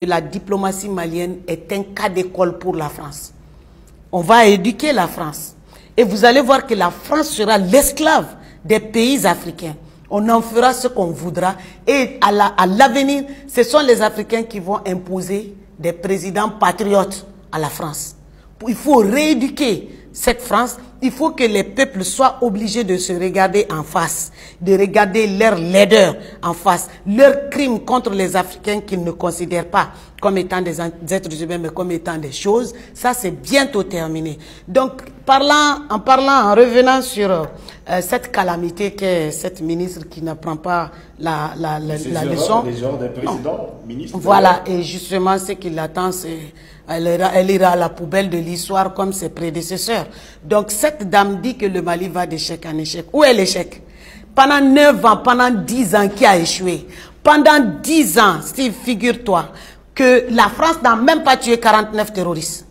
La diplomatie malienne est un cas d'école pour la France. On va éduquer la France. Et vous allez voir que la France sera l'esclave des pays africains. On en fera ce qu'on voudra. Et à l'avenir, ce sont les Africains qui vont imposer des présidents patriotes à la France. Il faut rééduquer cette France. Il faut que les peuples soient obligés de se regarder en face, de regarder leurs laideurs en face, leurs crimes contre les Africains qu'ils ne considèrent pas comme étant des êtres humains, mais comme étant des choses. Ça, c'est bientôt terminé. Donc, en revenant sur cette calamité qu'est cette ministre qui ne prend pas la leçon. Les erreurs des précédents ministres. Voilà, et justement, ce qui l'attend, c'est elle ira à la poubelle de l'histoire comme ses prédécesseurs. Donc, cette dame dit que le Mali va d'échec en échec. Où est l'échec? Pendant 9 ans, pendant 10 ans, qui a échoué? Pendant 10 ans, Steve, figure-toi que la France n'a même pas tué 49 terroristes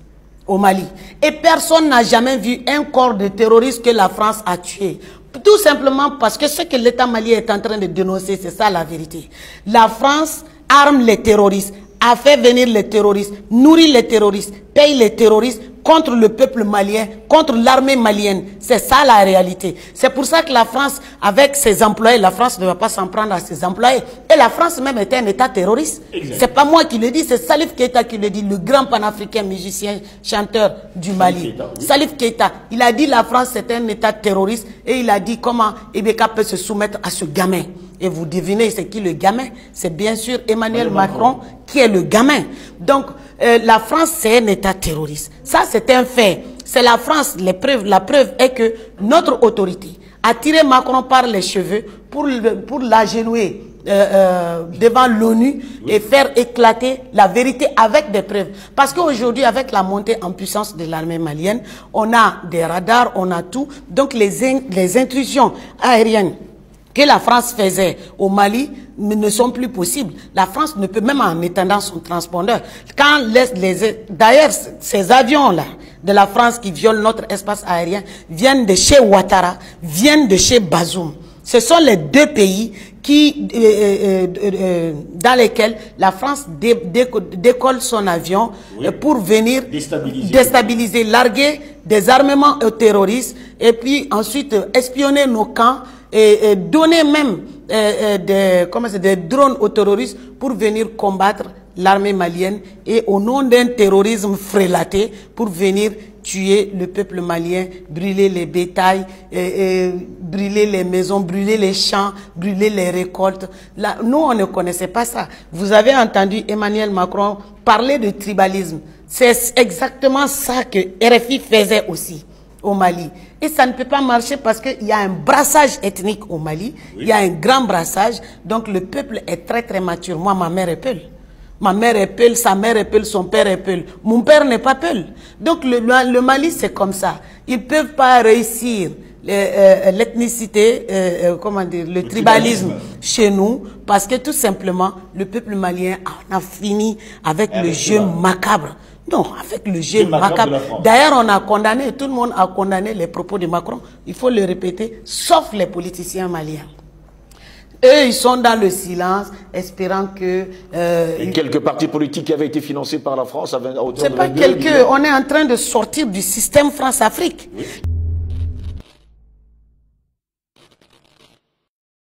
au Mali. Et personne n'a jamais vu un corps de terroristes que la France a tué. Tout simplement parce que ce que l'État malien est en train de dénoncer, c'est ça la vérité. La France arme les terroristes, a fait venir les terroristes, nourrit les terroristes, paye les terroristes contre le peuple malien, contre l'armée malienne. C'est ça la réalité. C'est pour ça que la France, avec ses employés, la France ne va pas s'en prendre à ses employés. Et la France même était un État terroriste. C'est pas moi qui le dis, c'est Salif Keita qui le dit, le grand panafricain musicien, chanteur du Mali. Salif Keita, il a dit la France c'est un État terroriste et il a dit comment Ibeka peut se soumettre à ce gamin. Et vous devinez c'est qui le gamin? C'est bien sûr Emmanuel Macron qui est le gamin. Donc la France c'est un État terroriste. Ça c'est un fait. C'est la France. La preuve est que notre autorité a tiré Macron par les cheveux pour l'agenouiller devant l'ONU et faire éclater la vérité avec des preuves. Parce qu'aujourd'hui, avec la montée en puissance de l'armée malienne, on a des radars, on a tout. Donc les intrusions aériennes que la France faisait au Mali ne sont plus possibles. La France ne peut même en étendant son transpondeur. D'ailleurs, ces avions-là de la France qui violent notre espace aérien viennent de chez Ouattara, viennent de chez Bazoum. Ce sont les deux pays qui, dans lesquels la France décolle son avion pour venir déstabiliser, larguer des armements aux terroristes et puis ensuite espionner nos camps et donner même des drones aux terroristes pour venir combattre l'armée malienne et au nom d'un terrorisme frélaté pour venir tuer le peuple malien, brûler les bétails, brûler les maisons, brûler les champs, brûler les récoltes. Là, nous, on ne connaissait pas ça. Vous avez entendu Emmanuel Macron parler de tribalisme. C'est exactement ça que RFI faisait aussi au Mali. Et ça ne peut pas marcher parce qu'il y a un brassage ethnique au Mali. Oui. Il y a un grand brassage. Donc le peuple est très très mature. Moi, ma mère est Peul. Ma mère est Peul, sa mère est Peul, son père est Peul. Mon père n'est pas Peul. Donc le Mali, c'est comme ça. Ils ne peuvent pas réussir l'ethnicité, comment dire, le tribalisme chez nous parce que tout simplement, le peuple malien en a fini avec le jeu macabre. Non, avec le jeu macabre. D'ailleurs, on a condamné, tout le monde a condamné les propos de Macron. Il faut le répéter, sauf les politiciens maliens. Eux, ils sont dans le silence, espérant que... et quelques partis politiques qui avaient été financés par la France à hauteur de... C'est pas quelques... On est en train de sortir du système France-Afrique. Oui.